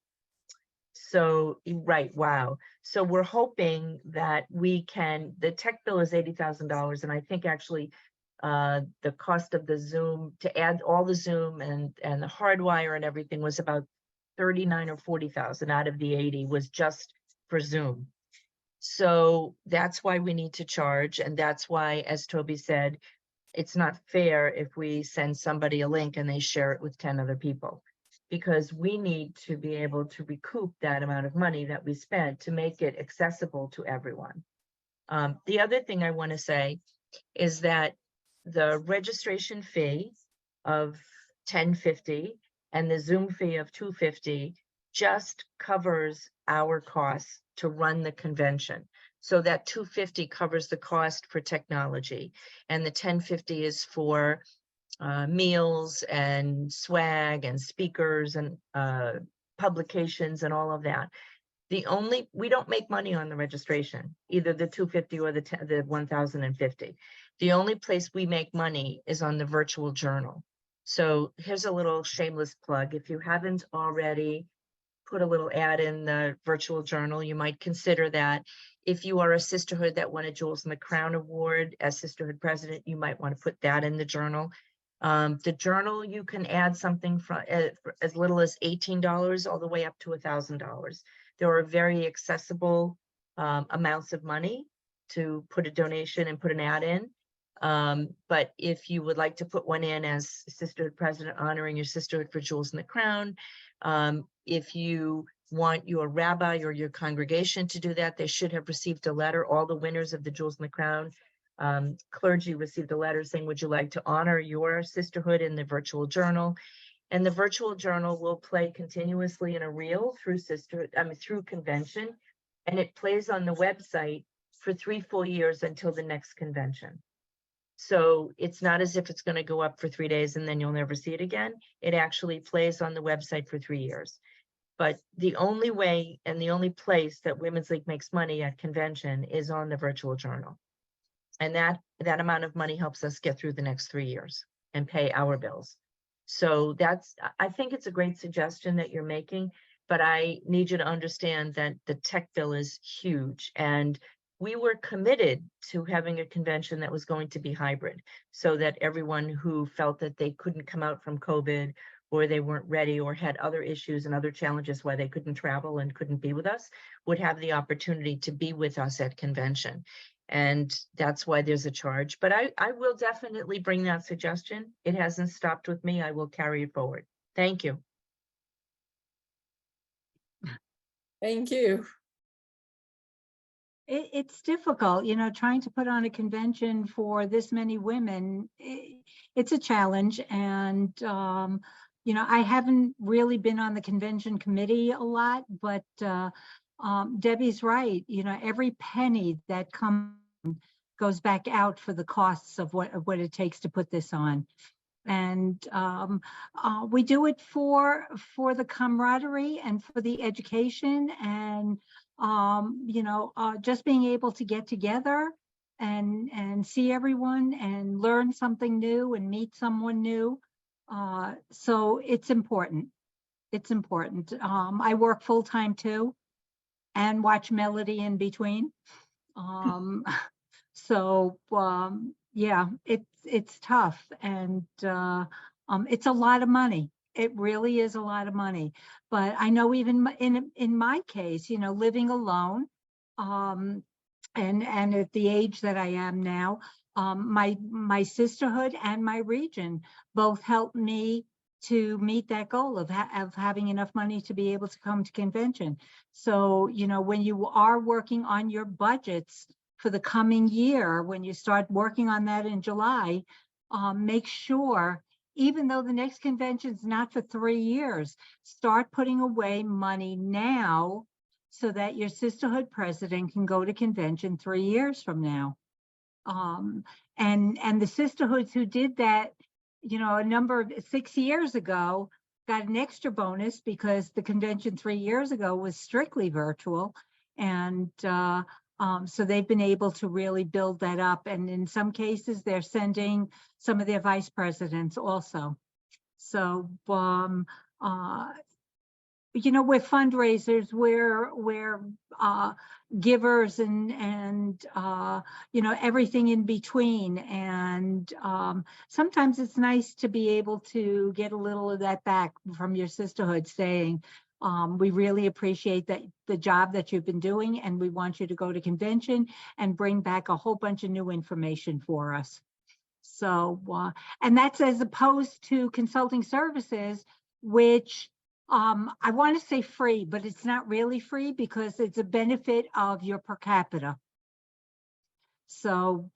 So, right, wow. So we're hoping that we can, the tech bill is $80,000, and I think actually the cost of the Zoom, to add all the Zoom and the hardwire and everything was about 39 or 40,000 out of the 80 was just for Zoom. So that's why we need to charge. And that's why, as Toby said, it's not fair if we send somebody a link and they share it with 10 other people, because we need to be able to recoup that amount of money that we spent to make it accessible to everyone. The other thing I want to say is that the registration fee of $10.50 and the Zoom fee of $2.50 just covers our costs to run the convention. So that $2.50 covers the cost for technology, and the $10.50 is for meals and swag and speakers and publications and all of that. We don't make money on the registration, either the $2.50 or the $1,050. The only place we make money is on the virtual journal. So here's a little shameless plug. If you haven't already put a little ad in the virtual journal, you might consider that. If you are a sisterhood that won a Jewels in the Crown award as sisterhood president, you might want to put that in the journal. The journal, you can add something from as little as $18 all the way up to $1,000. There are very accessible amounts of money to put a donation and put an ad in. But if you would like to put one in as sisterhood president, honoring your sisterhood for Jewels in the Crown, if you want your rabbi or your congregation to do that, they should have received a letter. All the winners of the Jewels in the Crown clergy received a letter saying, would you like to honor your sisterhood in the virtual journal? And the virtual journal will play continuously in a reel through convention, and it plays on the website for 3 full years until the next convention. So it's not as if it's going to go up for 3 days and then you'll never see it again. It actually plays on the website for 3 years. But the only way and the only place that Women's League makes money at convention is on the virtual journal. And that amount of money helps us get through the next 3 years and pay our bills. So I think it's a great suggestion that you're making, but I need you to understand that the tech bill is huge. And we were committed to having a convention that was going to be hybrid, so that everyone who felt that they couldn't come out from COVID, or they weren't ready, or had other issues and other challenges why they couldn't travel and couldn't be with us, would have the opportunity to be with us at convention. And that's why there's a charge. But I will definitely bring that suggestion. It hasn't stopped with me. I will carry it forward. Thank you. Thank you. It's difficult, you know, trying to put on a convention for this many women. It's a challenge. And, you know, I haven't really been on the convention committee a lot, but Debbie's right. You know, every penny that comes goes back out for the costs of what it takes to put this on. And we do it for the camaraderie and for the education, and you know, just being able to get together and see everyone and learn something new and meet someone new. So it's important. It's important. I work full time too, and watch Melody in between. So yeah, it's tough, and it's a lot of money. It really is a lot of money. But I know even in my case, you know, living alone, um, and at the age that I am now, my sisterhood and my region both helped me to meet that goal of having enough money to be able to come to convention. So, you know, when you are working on your budgets for the coming year, when you start working on that in July, make sure, even though the next convention is not for 3 years, start putting away money now so that your sisterhood president can go to convention 3 years from now. And the sisterhoods who did that, you know, 6 years ago, got an extra bonus because the convention 3 years ago was strictly virtual. And so they've been able to really build that up. And in some cases, they're sending some of their vice presidents also. So, you know, we're fundraisers, we're givers, and you know, everything in between. And sometimes it's nice to be able to get a little of that back from your sisterhood, saying, we really appreciate the job that you've been doing, and we want you to go to convention and bring back a whole bunch of new information for us. So, and that's as opposed to consulting services, which I want to say free, but it's not really free because it's a benefit of your per capita. So,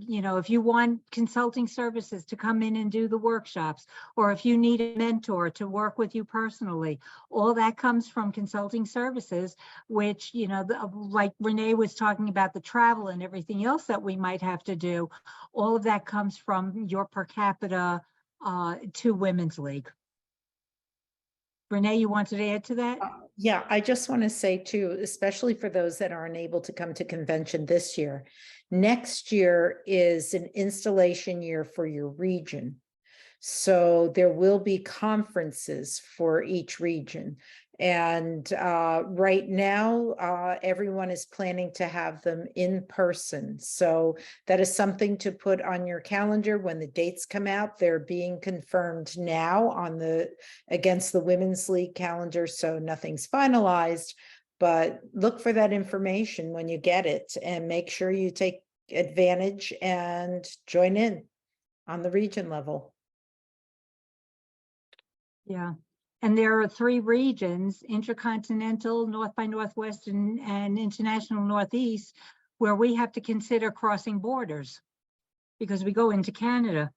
you know, if you want consulting services to come in and do the workshops, or if you need a mentor to work with you personally, all that comes from consulting services, which, you know, like Renee was talking about, the travel and everything else that we might have to do, all of that comes from your per capita to Women's League. Renee, you wanted to add to that? Yeah, I just want to say too, especially for those that aren't able to come to convention this year, next year is an installation year for your region. So there will be conferences for each region. And right now, everyone is planning to have them in person. So that is something to put on your calendar when the dates come out. They're being confirmed now on against the Women's League calendar. So nothing's finalized, but look for that information when you get it and make sure you take advantage and join in on the region level. Yeah. And there are 3 regions, intercontinental, North by Northwest, and international Northeast, where we have to consider crossing borders because we go into Canada.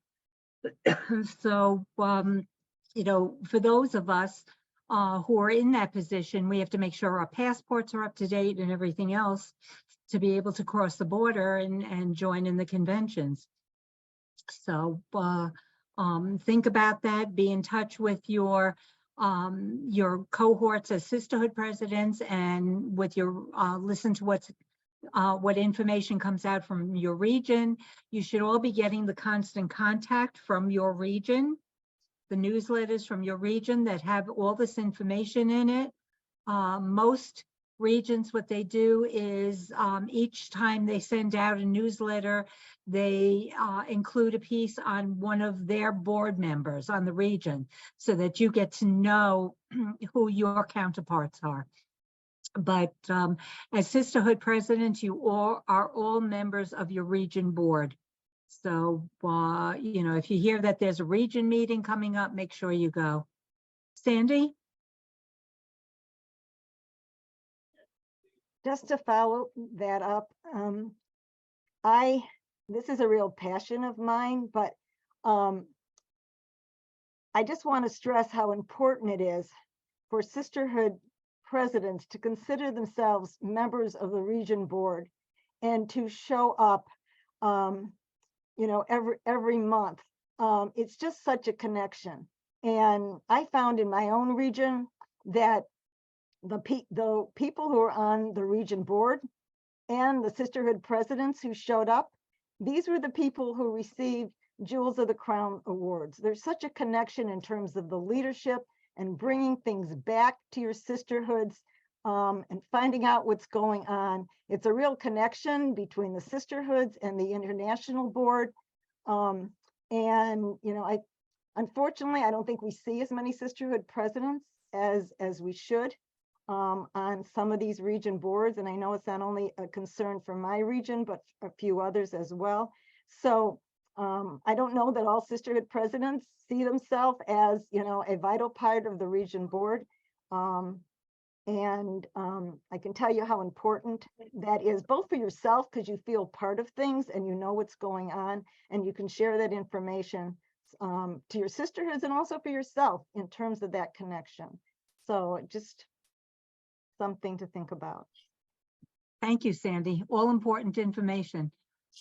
So, you know, for those of us who are in that position, we have to make sure our passports are up to date and everything else to be able to cross the border and join in the conventions. So think about that. Be in touch with your cohorts as sisterhood presidents, and with your listen to what information comes out from your region. You should all be getting the constant contact from your region, the newsletters from your region that have all this information in it. Most regions, what they do is each time they send out a newsletter, they include a piece on one of their board members on the region, so that you get to know who your counterparts are. But as sisterhood presidents, you all are all members of your region board. So, you know, if you hear that there's a region meeting coming up, make sure you go. Sandy? just to follow that up, this is a real passion of mine, but I just want to stress how important it is for sisterhood presidents to consider themselves members of the region board and to show up, every month. It's just such a connection. And I found in my own region that the people who are on the region board and the sisterhood presidents who showed up, these were the people who received Jewels of the Crown awards. There's such a connection in terms of the leadership and bringing things back to your sisterhoods, and finding out what's going on. It's a real connection between the sisterhoods and the international board. Unfortunately, I don't think we see as many sisterhood presidents as we should on some of these region boards. And I know it's not only a concern for my region, but a few others as well. So I don't know that all sisterhood presidents see themselves as, a vital part of the region board. I can tell you how important that is, both for yourself, because you feel part of things and you know what's going on, and you can share that information to your sisterhoods and also for yourself in terms of that connection. So just something to think about. Thank you, Sandy. All important information.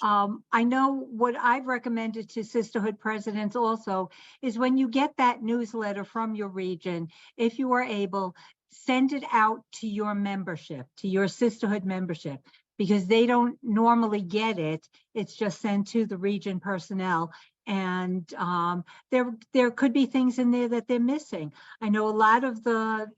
I know what I've recommended to sisterhood presidents also is when you get that newsletter from your region, if you are able, send it out to your membership, to your sisterhood membership, because they don't normally get it. It's just sent to the region personnel. And there could be things in there that they're missing. I know a lot of the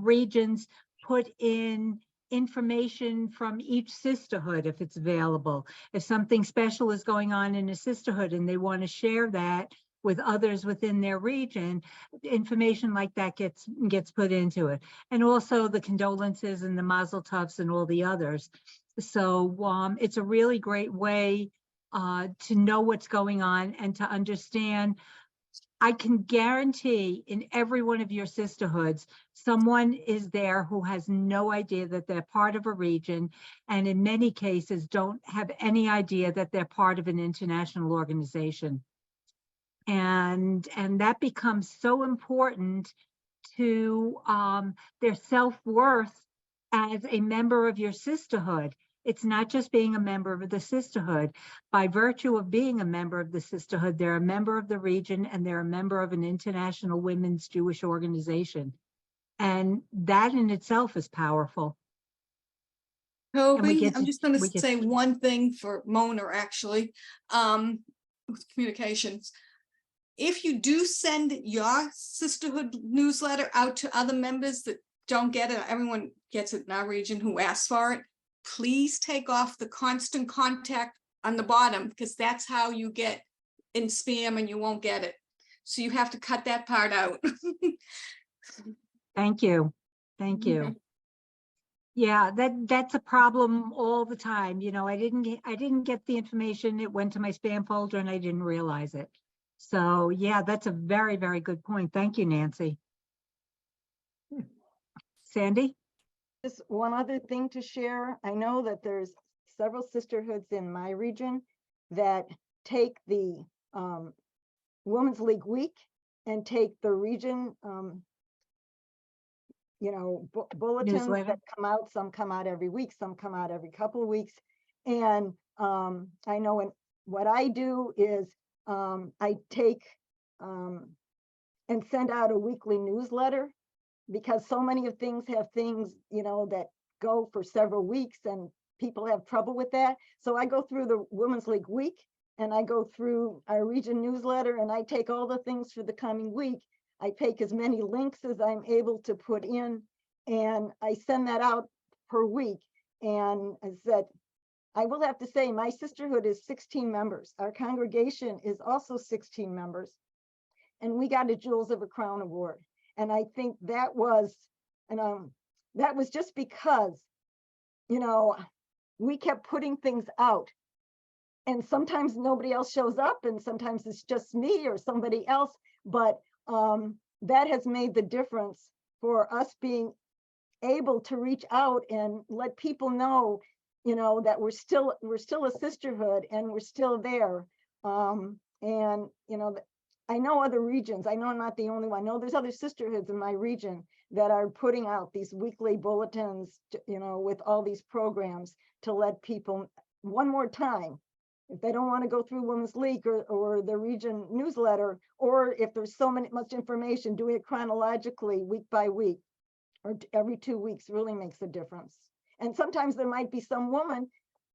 regions put in information from each sisterhood if it's available. If something special is going on in a sisterhood and they want to share that with others within their region, information like that gets put into it. And also the condolences and the mazel tovs and all the others. So it's a really great way to know what's going on and to understand. I can guarantee in every one of your sisterhoods, someone is there who has no idea that they're part of a region, and in many cases don't have any idea that they're part of an international organization. And that becomes so important to their self-worth as a member of your sisterhood. It's not just being a member of the sisterhood. By virtue of being a member of the sisterhood, they're a member of the region and they're a member of an international women's Jewish organization. And that in itself is powerful. Toby, I'm just going to say one thing for Mona, actually, with communications. If you do send your sisterhood newsletter out to other members that don't get it, everyone gets it in our region who asks for it, please take off the constant contact on the bottom, because that's how you get in spam and you won't get it. So you have to cut that part out. Thank you. Thank you. Yeah, that's a problem all the time. I didn't get the information. It went to my spam folder and I didn't realize it. So yeah, that's a very, very good point. Thank you, Nancy. Sandy? Just one other thing to share. I know that there's several sisterhoods in my region that take the Women's League Week and take the region, bulletins Newsletter. that come out. Some come out every week, some come out every couple of weeks. And I know what I do is I take and send out a weekly newsletter, because so many of things have things, that go for several weeks and people have trouble with that. So I go through the Women's League Week and I go through our region newsletter and I take all the things for the coming week. I take as many links as I'm able to put in and I send that out per week. And as said, I will have to say my sisterhood is 16 members. Our congregation is also 16 members. And we got a Jewels of a Crown award. And I think that was just because, we kept putting things out. And sometimes nobody else shows up and sometimes it's just me or somebody else. But that has made the difference for us being able to reach out and let people know, that we're still a sisterhood and we're still there. And I know other regions. I know I'm not the only one. I know there's other sisterhoods in my region that are putting out these weekly bulletins, with all these programs to let people one more time, if they don't want to go through Women's League or the region newsletter, or if there's much information, doing it chronologically week by week or every 2 weeks really makes a difference. And sometimes there might be some woman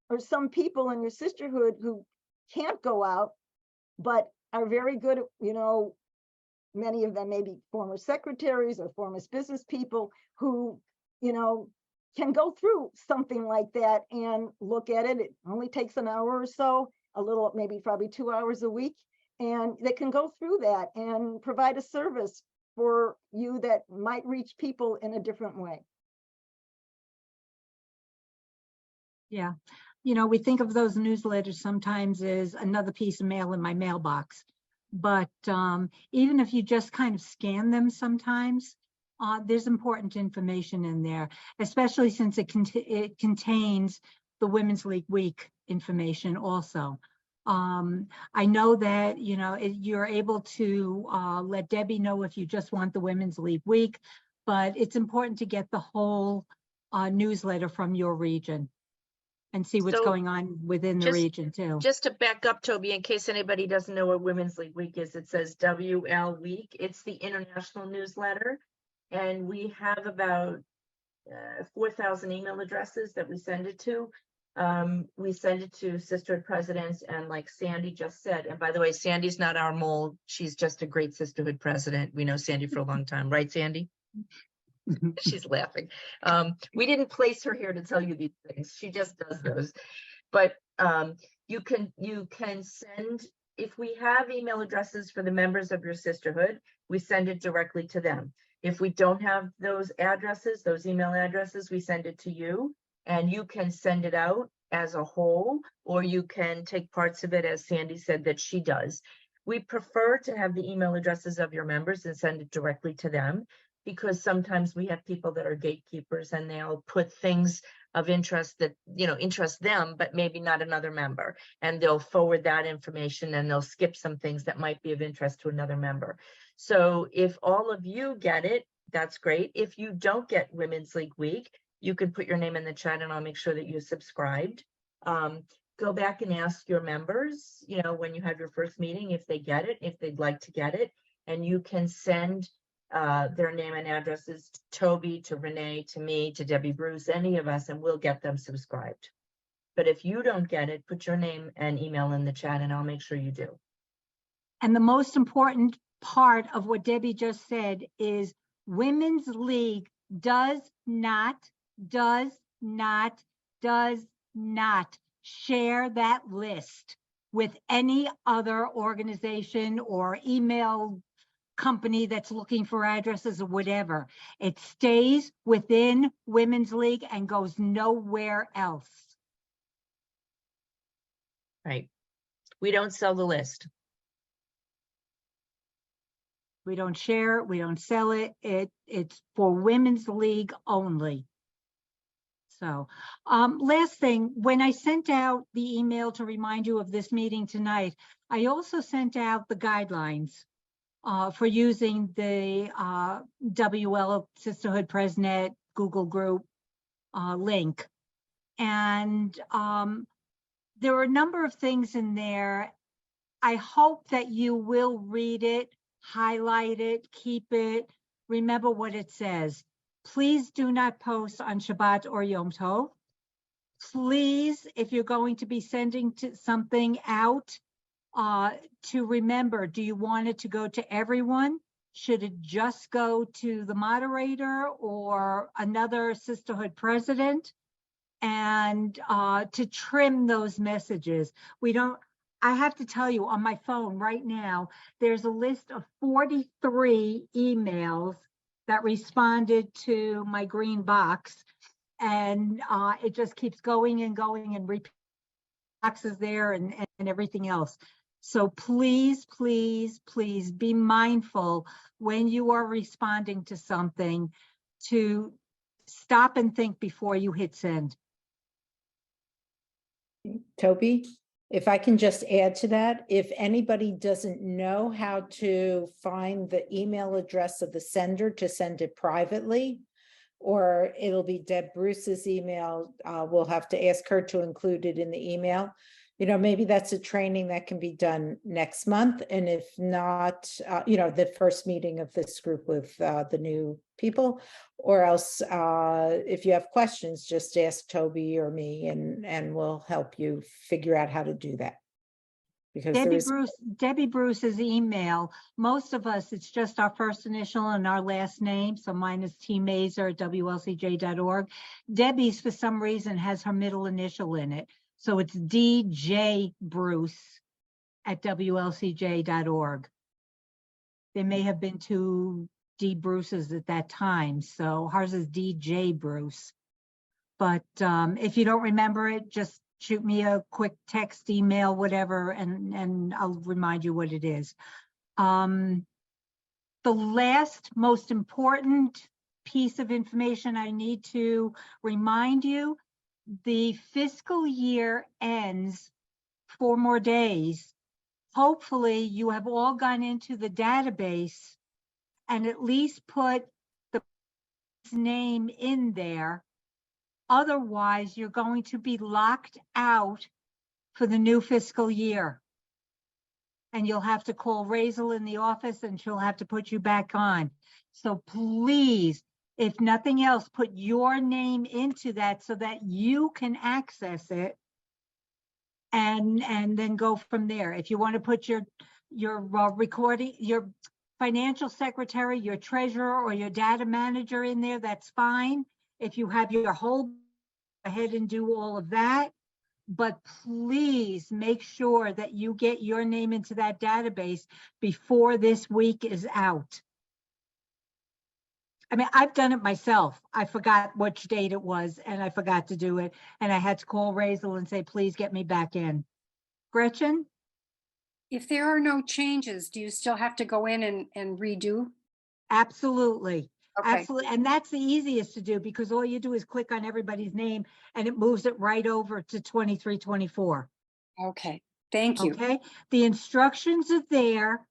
or some people in your sisterhood who can't go out, but are very good at, many of them may be former secretaries or former business people who, can go through something like that and look at it. It only takes an hour or so, a little, maybe probably 2 hours a week. And they can go through that and provide a service for you that might reach people in a different way. Yeah. We think of those newsletters sometimes as another piece of mail in my mailbox. But even if you just kind of scan them sometimes, there's important information in there, especially since it contains the Women's League Week information also. I know that, you're able to let Debbie know if you just want the Women's League Week, but it's important to get the whole newsletter from your region and see what's So going on within the just- region too. Just to back up, Toby, in case anybody doesn't know what Women's League Week is, it says WL Week. It's the international newsletter. And we have about 4,000 email addresses that we send it to. We send it to sisterhood presidents, and like Sandy just said, and by the way, Sandy's not our mole. She's just a great sisterhood president. We know Sandy for a long time, right, Sandy? She's laughing. We didn't place her here to tell you these things. She just does those. But you can send, if we have email addresses for the members of your sisterhood, we send it directly to them. If we don't have those addresses, those email addresses, we send it to you, and you can send it out as a whole, or you can take parts of it, as Sandy said that she does. We prefer to have the email addresses of your members and send it directly to them, because sometimes we have people that are gatekeepers and they'll put things of interest that, interest them, but maybe not another member. And they'll forward that information and they'll skip some things that might be of interest to another member. So if all of you get it, that's great. If you don't get Women's League Week, you can put your name in the chat and I'll make sure that you subscribed. Go back and ask your members, when you have your first meeting, if they get it, if they'd like to get it, and you can send their name and addresses to Toby, to Renee, to me, to Debbie Bruce, any of us, and we'll get them subscribed. But if you don't get it, put your name and email in the chat and I'll make sure you do. And the most important part of what Debbie just said is Women's League does not share that list with any other organization or email company that's looking for addresses or whatever. It stays within Women's League and goes nowhere else. Right. We don't sell the list. We don't share it, we don't sell it. It's for Women's League only. So, last thing, when I sent out the email to remind you of this meeting tonight, I also sent out the guidelines for using the WL Sisterhood PrezNet Google group link. And there are a number of things in there. I hope that you will read it, highlight it, keep it, remember what it says. Please do not post on Shabbat or Yom Tov. Please, if you're going to be sending something out, to remember, do you want it to go to everyone? Should it just go to the moderator or another sisterhood president? And to trim those messages. I have to tell you, on my phone right now, there's a list of 43 emails that responded to my green box. And it just keeps going and going, and repeat boxes there and everything else. So please, please, please be mindful when you are responding to something to stop and think before you hit send. Toby, if I can just add to that, if anybody doesn't know how to find the email address of the sender to send it privately, or it'll be Deb Bruce's email, we'll have to ask her to include it in the email. You know, maybe that's a training that can be done next month. And if not, you know, the first meeting of this group with the new people, or else if you have questions, just ask Toby or me and we'll help you figure out how to do that. Because there is, Debbie Bruce's email, most of us, it's just our first initial and our last name. So mine is tmazer@wlcj.org. Debbie's, for some reason, has her middle initial in it. So it's djbruce@wlcj.org. There may have been two D Bruces at that time. So hers is DJ Bruce. But if you don't remember it, just shoot me a quick text, email, whatever, and I'll remind you what it is. The last most important piece of information I need to remind you, the fiscal year ends 4 more days. Hopefully you have all gone into the database and at least put the name in there. Otherwise, you're going to be locked out for the new fiscal year. And you'll have to call Razel in the office and she'll have to put you back on. So please, if nothing else, put your name into that so that you can access it and then go from there. If you want to put your recording, your financial secretary, your treasurer, or your data manager in there, that's fine. If you have your whole, go ahead and do all of that. But please make sure that you get your name into that database before this week is out. I mean, I've done it myself. I forgot which date it was and I forgot to do it. And I had to call Razel and say, please get me back in. Gretchen? If there are no changes, do you still have to go in and redo? Absolutely. Okay. Absolutely. And that's the easiest to do because all you do is click on everybody's name and it moves it right over to 2324. Okay, thank you. Okay. The instructions are there.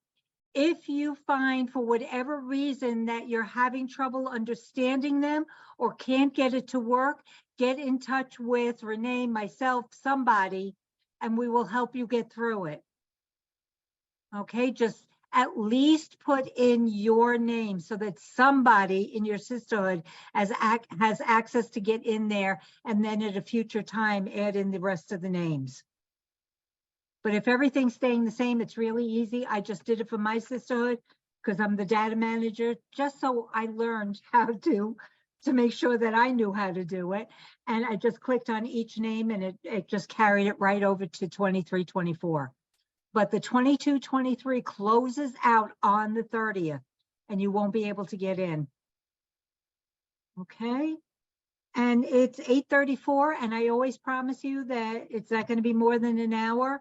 If you find for whatever reason that you're having trouble understanding them or can't get it to work, get in touch with Renee, myself, somebody, and we will help you get through it. Okay, just at least put in your name so that somebody in your sisterhood has access to get in there, and then at a future time, add in the rest of the names. But if everything's staying the same, it's really easy. I just did it for my sisterhood because I'm the data manager, just so I learned how to make sure that I knew how to do it. And I just clicked on each name and it just carried it right over to 2324. But the 2223 closes out on the 30th and you won't be able to get in. Okay. And it's 8:34 and I always promise you that it's not going to be more than an hour.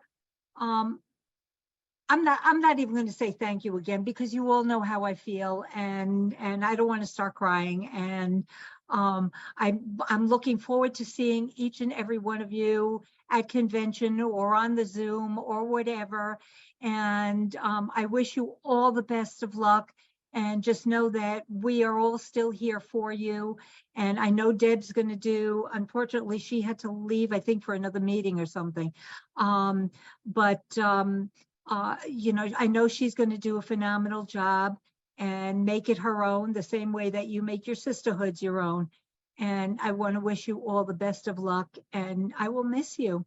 I'm not even going to say thank you again because you all know how I feel and I don't want to start crying. And I'm looking forward to seeing each and every one of you at convention or on the Zoom or whatever. And I wish you all the best of luck. And just know that we are all still here for you. And I know Deb's going to do, unfortunately, she had to leave, I think, for another meeting or something. You know, I know she's going to do a phenomenal job and make it her own the same way that you make your sisterhoods your own. And I want to wish you all the best of luck and I will miss you.